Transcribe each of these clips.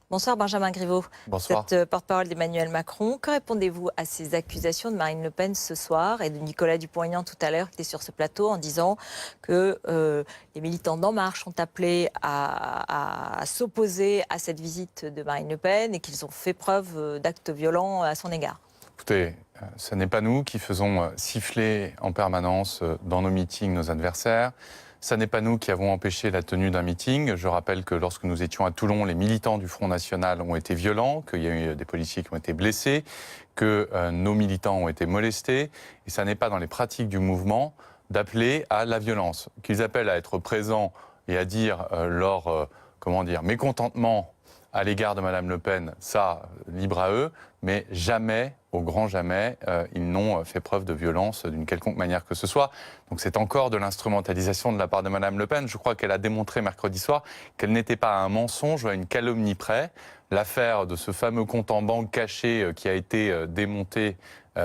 Bonsoir Benjamin Griveaux. Bonsoir. Vous êtes porte-parole d'Emmanuel Macron. Que répondez-vous à ces accusations de Marine Le Pen ce soir et de Nicolas Dupont-Aignan tout à l'heure qui était sur ce plateau en disant que les militants d'En Marche ont appelé à s'opposer à cette visite de Marine Le Pen et qu'ils ont fait preuve d'actes violents à son égard? Écoutez, ce n'est pas nous qui faisons siffler en permanence dans nos meetings nos adversaires. Ce n'est pas nous qui avons empêché la tenue d'un meeting. Je rappelle que lorsque nous étions à Toulon, les militants du Front National ont été violents, qu'il y a eu des policiers qui ont été blessés, que nos militants ont été molestés. Et ça n'est pas dans les pratiques du mouvement d'appeler à la violence. Qu'ils appellent à être présents et à dire leur mécontentement à l'égard de Mme Le Pen, ça, libre à eux, mais jamais, au grand jamais, ils n'ont fait preuve de violence d'une quelconque manière que ce soit. Donc c'est encore de l'instrumentalisation de la part de Mme Le Pen. Je crois qu'elle a démontré mercredi soir qu'elle n'était pas à un mensonge ou à une calomnie près. L'affaire de ce fameux compte en banque caché qui a été démonté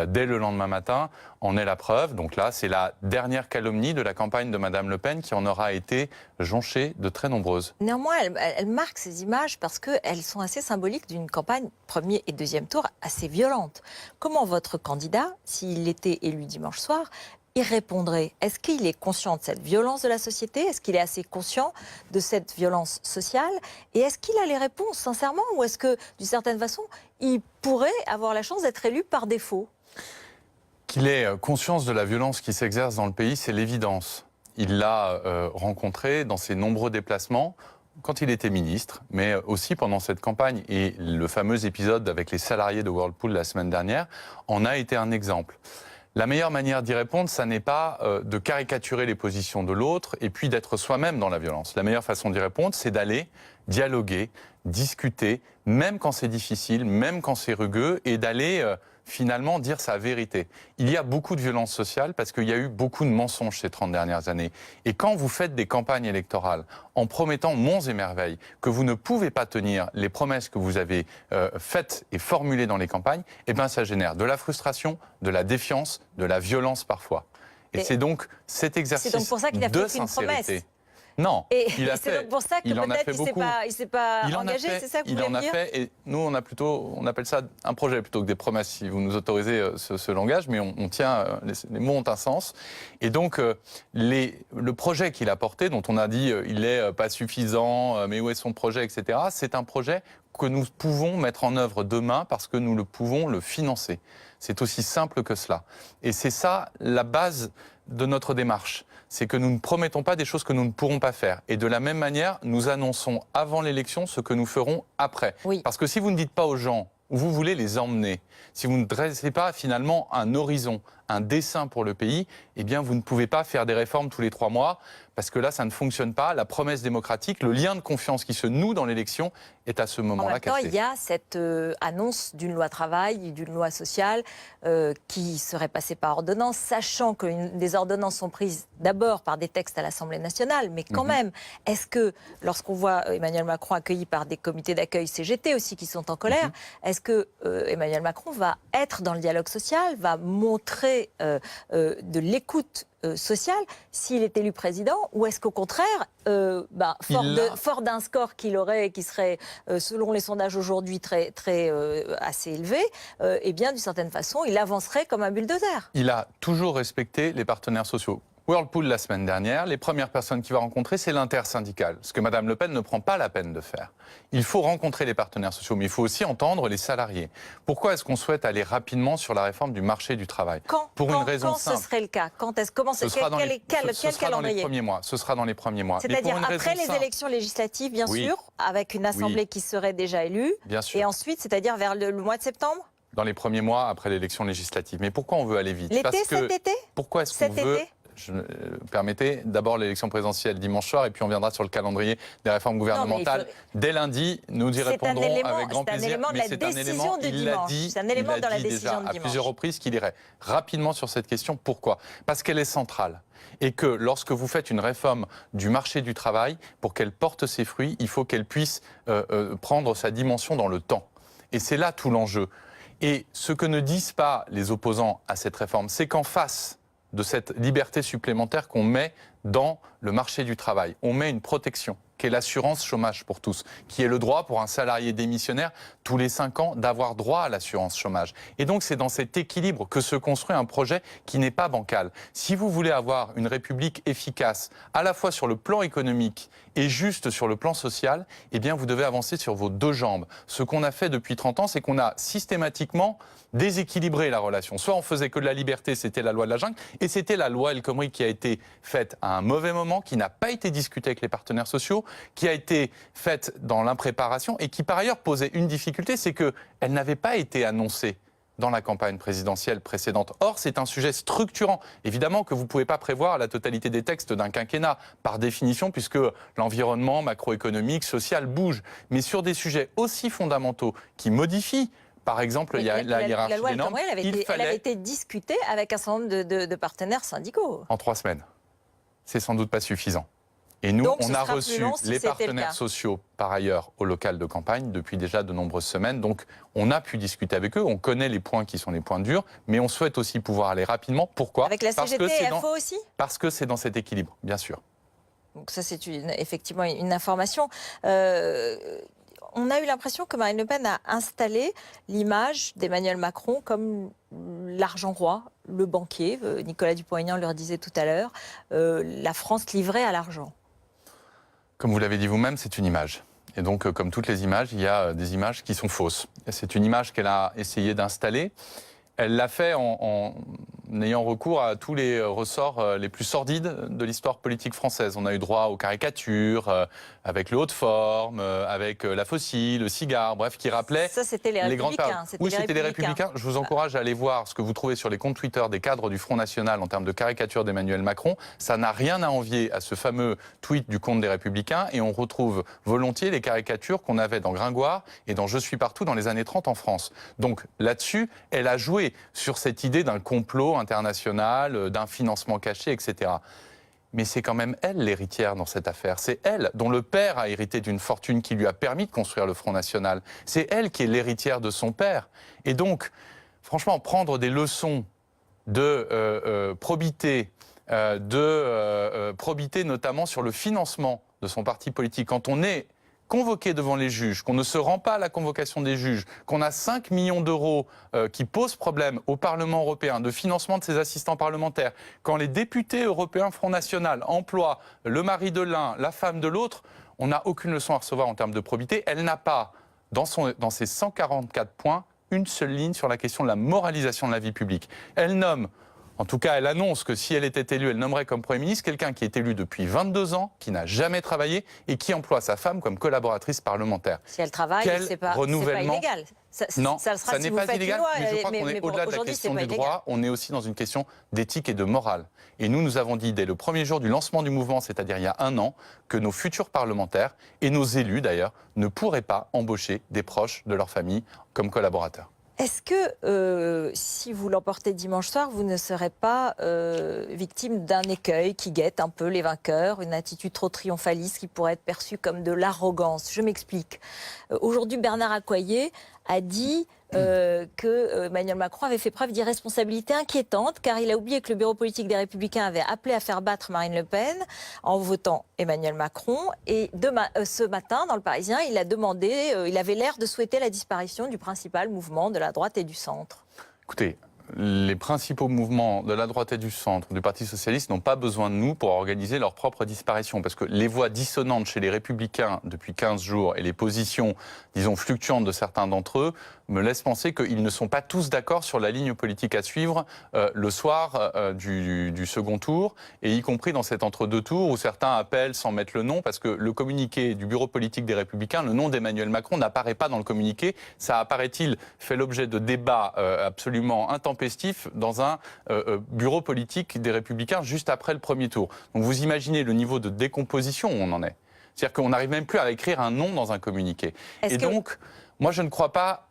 dès le lendemain matin en est la preuve. Donc là, c'est la dernière calomnie de la campagne de Mme Le Pen qui en aura été jonchée de très nombreuses. Néanmoins, elle marque ces images parce qu'elles sont assez symboliques d'une campagne premier et deuxième tour assez violente. Comment votre candidat, s'il était élu dimanche soir, y répondrait? Est-ce qu'il est conscient de cette violence de la société? Est-ce qu'il est assez conscient de cette violence sociale? Et est-ce qu'il a les réponses, sincèrement? Ou est-ce que, d'une certaine façon, il pourrait avoir la chance d'être élu par défaut? Qu'il ait conscience de la violence qui s'exerce dans le pays, c'est l'évidence. Il l'a rencontré dans ses nombreux déplacements quand il était ministre, mais aussi pendant cette campagne. Et le fameux épisode avec les salariés de Whirlpool la semaine dernière en a été un exemple. La meilleure manière d'y répondre, ça n'est pas de caricaturer les positions de l'autre et puis d'être soi-même dans la violence. La meilleure façon d'y répondre, c'est d'aller dialoguer, discuter, même quand c'est difficile, même quand c'est rugueux, et d'aller finalement dire sa vérité. Il y a beaucoup de violence sociale parce qu'il y a eu beaucoup de mensonges ces 30 dernières années. Et quand vous faites des campagnes électorales en promettant monts et merveilles, que vous ne pouvez pas tenir les promesses que vous avez faites et formulées dans les campagnes, eh bien ça génère de la frustration, de la défiance, de la violence parfois. Et c'est donc cet exercice de sincérité. C'est donc pour ça qu'il a fait une promesse. Non, c'est donc pour ça que peut-être il ne s'est pas engagé, c'est ça que vous voulez dire ? Il en a fait, et nous on appelle ça un projet plutôt que des promesses, si vous nous autorisez ce langage, mais on tient, les mots ont un sens. Et donc le projet qu'il a porté, dont on a dit il n'est pas suffisant, mais où est son projet, etc., c'est un projet que nous pouvons mettre en œuvre demain parce que nous pouvons le financer. C'est aussi simple que cela. Et c'est ça la base de notre démarche. C'est que nous ne promettons pas des choses que nous ne pourrons pas faire. Et de la même manière, nous annonçons avant l'élection ce que nous ferons après. Oui. Parce que si vous ne dites pas aux gens où vous voulez les emmener, si vous ne dressez pas finalement un horizon, un dessin pour le pays, eh bien vous ne pouvez pas faire des réformes tous les 3 mois, parce que là ça ne fonctionne pas. La promesse démocratique, le lien de confiance qui se noue dans l'élection est à ce moment-là cassé. En même temps, il y a cette annonce d'une loi travail, d'une loi sociale qui serait passée par ordonnance, sachant que des ordonnances sont prises d'abord par des textes à l'Assemblée nationale, mais quand même, est-ce que lorsqu'on voit Emmanuel Macron accueilli par des comités d'accueil CGT aussi qui sont en colère, est-ce que Emmanuel Macron va être dans le dialogue social, va montrer de l'écoute sociale s'il est élu président, ou est-ce qu'au contraire, fort d'un score qu'il aurait et qui serait, selon les sondages aujourd'hui, assez élevé, eh bien, d'une certaine façon, il avancerait comme un bulldozer. Il a toujours respecté les partenaires sociaux. Whirlpool, la semaine dernière, les premières personnes qu'il va rencontrer, c'est l'intersyndicale, ce que Mme Le Pen ne prend pas la peine de faire. Il faut rencontrer les partenaires sociaux, mais il faut aussi entendre les salariés. Pourquoi est-ce qu'on souhaite aller rapidement sur la réforme du marché du travail? Pour une raison simple. Quand ce serait le cas? Ce sera dans les premiers mois. Ce sera dans les premiers mois. C'est-à-dire après les élections législatives, bien sûr, avec une assemblée qui serait déjà élue. Bien sûr. Et ensuite, c'est-à-dire vers le mois de septembre? Dans les premiers mois après l'élection législative. Mais pourquoi on veut aller vite? Cet été? Pourquoi est-ce qu'on veut... Permettez, d'abord l'élection présidentielle dimanche soir et puis on viendra sur le calendrier des réformes gouvernementales. Dès lundi, nous y répondrons avec grand plaisir. Mais c'est un élément de la décision de dimanche. C'est un élément dans la décision de dimanche. À plusieurs reprises qu'il irait rapidement sur cette question. Pourquoi? Parce qu'elle est centrale. Et que lorsque vous faites une réforme du marché du travail, pour qu'elle porte ses fruits, il faut qu'elle puisse prendre sa dimension dans le temps. Et c'est là tout l'enjeu. Et ce que ne disent pas les opposants à cette réforme, c'est qu'en face de cette liberté supplémentaire qu'on met dans le marché du travail, on met une protection qui est l'assurance chômage pour tous, qui est le droit pour un salarié démissionnaire tous les 5 ans d'avoir droit à l'assurance chômage. Et donc c'est dans cet équilibre que se construit un projet qui n'est pas bancal. Si vous voulez avoir une République efficace, à la fois sur le plan économique et juste sur le plan social, eh bien vous devez avancer sur vos 2 jambes. Ce qu'on a fait depuis 30 ans, c'est qu'on a systématiquement déséquilibré la relation. Soit on faisait que de la liberté, c'était la loi de la jungle, et c'était la loi El Khomri qui a été faite à un mauvais moment, qui n'a pas été discutée avec les partenaires sociaux, qui a été faite dans l'impréparation et qui par ailleurs posait une difficulté, c'est qu'elle n'avait pas été annoncée dans la campagne présidentielle précédente. Or, c'est un sujet structurant. Évidemment que vous ne pouvez pas prévoir la totalité des textes d'un quinquennat, par définition, puisque l'environnement macroéconomique, social bouge. Mais sur des sujets aussi fondamentaux qui modifient, par exemple, la hiérarchie loi des normes, elle avait été discutée avec un certain nombre de partenaires syndicaux. En 3 semaines. C'est sans doute pas suffisant. Et nous, on a reçu les partenaires sociaux, par ailleurs, au local de campagne, depuis déjà de nombreuses semaines. Donc, on a pu discuter avec eux. On connaît les points qui sont les points durs, mais on souhaite aussi pouvoir aller rapidement. Pourquoi ? Avec la CGT et FO aussi ? Parce que c'est dans cet équilibre, bien sûr. Donc ça, c'est effectivement une information. On a eu l'impression que Marine Le Pen a installé l'image d'Emmanuel Macron comme l'argent roi, le banquier. Nicolas Dupont-Aignan le redisait tout à l'heure. La France livrée à l'argent. Comme vous l'avez dit vous-même, c'est une image. Et donc, comme toutes les images, il y a des images qui sont fausses. C'est une image qu'elle a essayé d'installer. Elle l'a fait en ayant recours à tous les ressorts les plus sordides de l'histoire politique française. On a eu droit aux caricatures, avec le haut de forme, avec la faucille, le cigare, bref, qui rappelait ça, c'était les grandes périodes. Oui, c'était les Républicains. Je vous encourage à aller voir ce que vous trouvez sur les comptes Twitter des cadres du Front National en termes de caricature d'Emmanuel Macron. Ça n'a rien à envier à ce fameux tweet du compte des Républicains et on retrouve volontiers les caricatures qu'on avait dans Gringoire et dans Je suis partout dans les années 30 en France. Donc là-dessus, elle a joué sur cette idée d'un complot international, d'un financement caché, etc. Mais c'est quand même elle l'héritière dans cette affaire. C'est elle dont le père a hérité d'une fortune qui lui a permis de construire le Front National. C'est elle qui est l'héritière de son père. Et donc, franchement, prendre des leçons de probité, probité notamment sur le financement de son parti politique, quand on est convoqué devant les juges, qu'on ne se rend pas à la convocation des juges, qu'on a 5 millions d'euros qui posent problème au Parlement européen de financement de ses assistants parlementaires, quand les députés européens Front National emploient le mari de l'un, la femme de l'autre, on n'a aucune leçon à recevoir en termes de probité. Elle n'a pas, dans ses 144 points, une seule ligne sur la question de la moralisation de la vie publique. Elle nomme, en tout cas, elle annonce que si elle était élue, elle nommerait comme Premier ministre quelqu'un qui est élu depuis 22 ans, qui n'a jamais travaillé et qui emploie sa femme comme collaboratrice parlementaire. Si elle travaille, c'est pas illégal. Non, ça n'est pas illégal, mais je crois qu'on est au-delà de la question du droit, on est aussi dans une question d'éthique et de morale. Et nous avons dit dès le premier jour du lancement du mouvement, c'est-à-dire il y a 1 an, que nos futurs parlementaires, et nos élus d'ailleurs, ne pourraient pas embaucher des proches de leur famille comme collaborateurs. Est-ce que, si vous l'emportez dimanche soir, vous ne serez pas victime d'un écueil qui guette un peu les vainqueurs, une attitude trop triomphaliste qui pourrait être perçue comme de l'arrogance ? Je m'explique. Aujourd'hui, Bernard Accoyer a dit que Emmanuel Macron avait fait preuve d'irresponsabilité inquiétante, car il a oublié que le bureau politique des Républicains avait appelé à faire battre Marine Le Pen en votant Emmanuel Macron. Et ce matin, dans Le Parisien, il a demandé, il avait l'air de souhaiter la disparition du principal mouvement de la droite et du centre. Écoutez, les principaux mouvements de la droite et du centre, du Parti socialiste, n'ont pas besoin de nous pour organiser leur propre disparition. Parce que les voix dissonantes chez les Républicains depuis 15 jours et les positions, disons, fluctuantes de certains d'entre eux me laissent penser qu'ils ne sont pas tous d'accord sur la ligne politique à suivre le soir du second tour, et y compris dans cet entre-deux tours où certains appellent sans mettre le nom, parce que le communiqué du bureau politique des Républicains, le nom d'Emmanuel Macron n'apparaît pas dans le communiqué. Ça apparaît-il fait l'objet de débats absolument intempestifs dans un bureau politique des Républicains juste après le premier tour. Donc vous imaginez le niveau de décomposition où on en est. C'est-à-dire qu'on n'arrive même plus à écrire un nom dans un communiqué. Et donc, moi je ne crois pas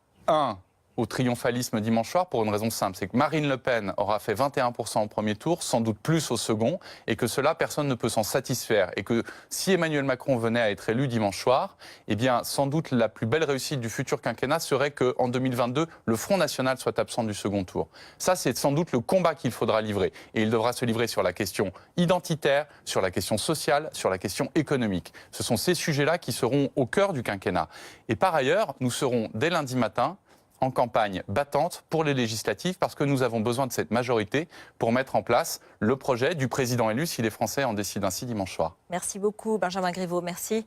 au triomphalisme dimanche soir pour une raison simple, c'est que Marine Le Pen aura fait 21% au premier tour, sans doute plus au second, et que cela, personne ne peut s'en satisfaire. Et que si Emmanuel Macron venait à être élu dimanche soir, eh bien, sans doute la plus belle réussite du futur quinquennat serait qu'en 2022, le Front National soit absent du second tour. Ça, c'est sans doute le combat qu'il faudra livrer. Et il devra se livrer sur la question identitaire, sur la question sociale, sur la question économique. Ce sont ces sujets-là qui seront au cœur du quinquennat. Et par ailleurs, nous serons dès lundi matin en campagne battante pour les législatives parce que nous avons besoin de cette majorité pour mettre en place le projet du président élu si les Français en décident ainsi dimanche soir. Merci beaucoup, Benjamin Griveaux. Merci.